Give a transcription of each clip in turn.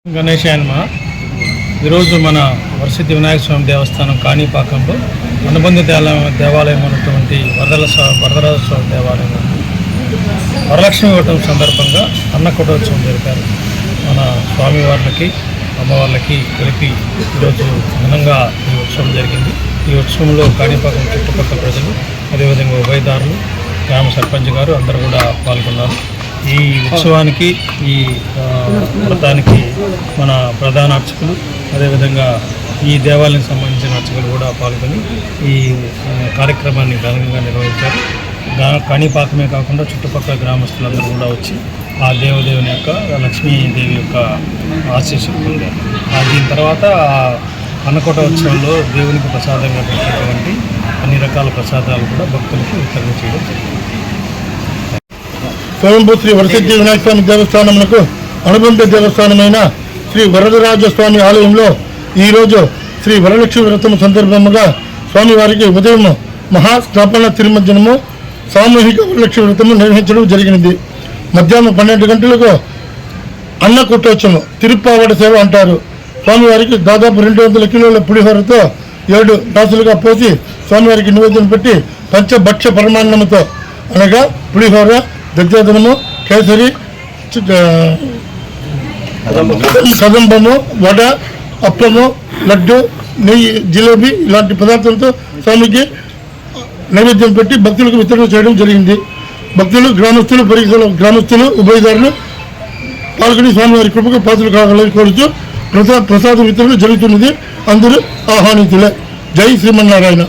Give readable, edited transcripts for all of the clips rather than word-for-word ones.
గణేశాయన్మ. ఈరోజు మన వరసిద్ధి వినాయక స్వామి దేవస్థానం కాణిపాకంలో అనుబంధ దేవాలయం ఉన్నటువంటి వరదరాజ స్వామి దేవాలయం వరలక్ష్మి వ్రతం సందర్భంగా అన్నకూటోత్సవం జరిపారు. మన స్వామివార్లకి అమ్మవార్లకి కలిపి ఈరోజు ఘనంగా ఈ ఉత్సవం జరిగింది. ఈ ఉత్సవంలో కాణిపాకం చుట్టుపక్కల ప్రజలు, అదేవిధంగా ఉభయదారులు, గ్రామ సర్పంచ్ గారు అందరూ కూడా పాల్గొన్నారు. ఈ ఉత్సవానికి, ఈ వ్రతానికి మన ప్రధాన అర్చకులు, అదేవిధంగా ఈ దేవాలయానికి సంబంధించిన అర్చకులు కూడా పాల్గొని ఈ కార్యక్రమాన్ని ఘనంగా నిర్వహించారు. కాణిపాకమే కాకుండా చుట్టుపక్కల గ్రామస్తులందరూ కూడా వచ్చి ఆ దేవదేవుని యొక్క, లక్ష్మీదేవి యొక్క ఆశీస్సులు పొందారు. దీని తర్వాత అన్నకూటోత్సవంలో దేవునికి ప్రసాదంగా పెట్టేటువంటి అన్ని రకాల ప్రసాదాలు కూడా భక్తులకు వితరణ చేయడం జరిగింది. స్వయంభూ శ్రీ వరసిద్ధి వినాయక స్వామి దేవస్థానములకు అనుబంధ దేవస్థానమైన శ్రీ వరదరాజ స్వామి ఆలయంలో ఈరోజు శ్రీ వరలక్ష్మి వ్రతము సందర్భంగా స్వామివారికి ఉదయం మహాస్థాపన తిరుమజ్జనము, సామూహిక వరలక్ష్మి వ్రతము నిర్వహించడం జరిగినది. మధ్యాహ్నం 12 గంటలకు అన్నకూటోత్సవం, తిరుప్పావడ సేవ అంటారు. స్వామివారికి దాదాపు 200 కిలోల పులిహోరతో 7 రాసులుగా పోసి స్వామివారికి నివేదన పెట్టి పంచభక్ష పరమాన్నముతో అనగా పులిహోర, దధ్యాదనము, కేసరి, కదంబము, వడ, అప్పము, లడ్డు, నెయ్యి, జిలేబీ ఇలాంటి పదార్థాలతో స్వామికి నైవేద్యం పెట్టి భక్తులకు వితరణ చేయడం జరిగింది. భక్తులు, గ్రామస్తులు, పరిసర గ్రామస్తులు, ఉభయదారులు పాల్గొని స్వామివారి కృపకు పాత్రలు కావాలని కోరుతూ ప్రసాద వితరణ జరుగుతున్నది. అందరూ ఆహ్వానితులే. జై శ్రీమన్నారాయణ.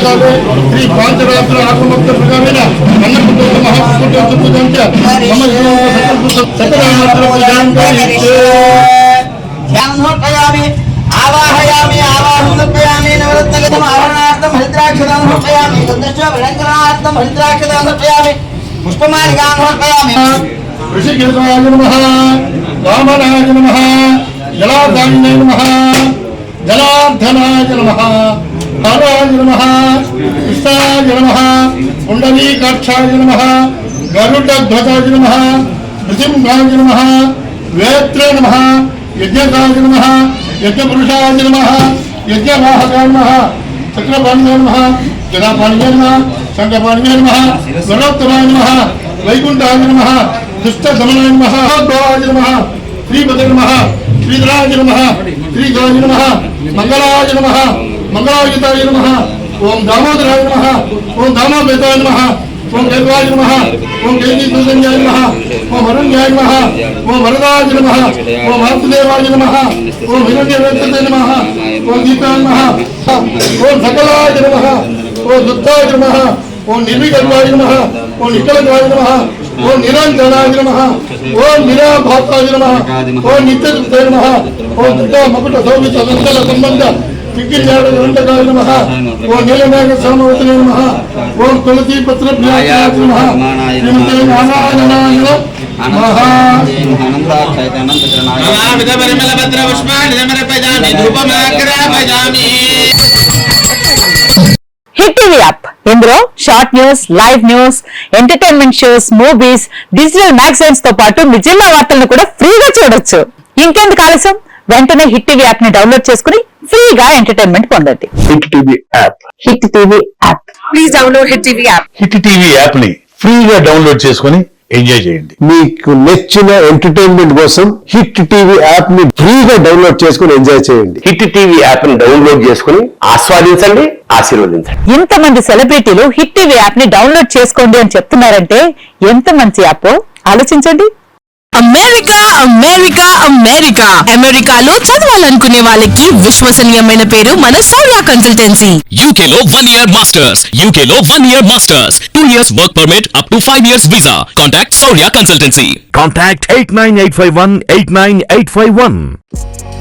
కాలే శ్రీ పాంచరాత్ర ఆగమోక్త ప్రకారేణ అన్నపుత్ర మహాపుత్ర ఆవాహయామి ఆవాహనపయామి నవరత్నగతం ఆవరణార్థం హరిద్రాక్షదాం సమర్పయామి దుర్దశ్వరంగనార్థం హరిద్రాక్షదాం సమర్పయామి పుష్పమాలికాం సమర్పయామి ఋషికేశాయ నమః వామనాయ నమః జలాధాన్యాయ నమః జలార్ధనాయ నమః బాలాయ నమః కృష్ణాయ నమః పుండరీకాక్షాయ నమః గరుడధ్వజాయ నమః నృసింహాయ నమః వేత్రే నమః యజ్ఞకాయ నమః యజ్ఞపురుషాయ నమః యజ్ఞవాహకాయ నమః చక్రపాణియాయ నమః జనాపాణియాయ నమః శంఖపాణియాయ నమః గరుడోత్తమాయ నమః వైకుంఠాయ నమః దుష్టశమనాయ నమః భవాయ నమః శ్రీపదే నమః శ్రీధరాయ నమః శ్రీగాయ నమః మంగళాయ నమః మంగళాయుతాయ నమః ఓం దామోదరాయ నమః ఓం దామోదరాయ నమః ఓం దేవాయ నమః ఓం కేజీసూజన్యాయ నమః ఓం వరుణ్యాయ నమః ఓం వరదాయ నమః ఓం వాసుదేవాయ నమః ఓం హిరణ్యవేత్తతే నమః ఓం గీతాయ నమః ఓం సకలాయ నమః ఓం దుత్తాయ నమః ఓం నిర్వికల్పాయ నమః ఓం నిఖిలకాయ నమః ఓం నిరంజనాయ నమః ఓం నిరాభాసాయ నమః ఓం నిత్యదుక్తాయ నమః ఓం దుర్గా మకుట శోభిత నందన సంబంధ విజ్ఞానకాయ నమః ఓం నీలమేఘ సామవతనే నమః ఓం తులసీ పత్ర ప్రియాయ నమః శ్రీమతే నారాయణాయ నమః హిట్ టీవీ యాప్ ఇందులో short news, live news, entertainment shows, movies, digital magazines తో పాటు మీ జిల్లా వార్తలను కూడా ఫ్రీగా చూడొచ్చు. ఇంకెందుకు ఆలస్యం? వెంటనే హిట్ టీవీ యాప్ ని డౌన్లోడ్ చేసుకుని ఫ్రీగా ఎంటర్టైన్మెంట్ పొందండి. Hit TV app. Hit TV app. Please download hit TV app. Hit TV app ని ఫ్రీగా డౌన్లోడ్ చేసుకుని ఎంజాయ్ చేయండి. మీకు నచ్చిన ఎంటర్టైన్మెంట్ కోసం హిట్ టీవీ యాప్ ని ఫ్రీగా డౌన్లోడ్ చేసుకుని ఎంజాయ్ చేయండి. హిట్ టీవీ యాప్ ని డౌన్లోడ్ చేసుకుని ఆస్వాదించండి, ఆశీర్వదించండి. ఇంతమంది సెలబ్రిటీలు హిట్ టీవీ యాప్ ని డౌన్లోడ్ చేసుకోండి అని చెప్తున్నారంటే ఎంత మంచి యాప్ ఆలోచించండి. అమెరికా అమెరికా అమెరికా అమెరికాలో చదవాలనుకునే వాళ్ళకి విశ్వసనీయమైన పేరు మన సౌర్య కన్సల్టెన్సీ. UK లో 1 year masters. UK లో 1 year masters. 2 years work permit up to 5 years visa. Contact Saurya Consultancy. Contact 89851 89851.